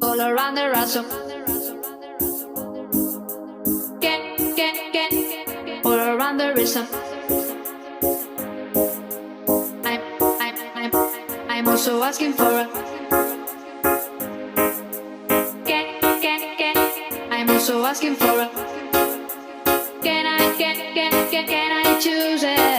all around the ransom. All around the rhythm. I'm, I'm, I'm, I'm also asking for a. I'm also asking for a. Can I choose it?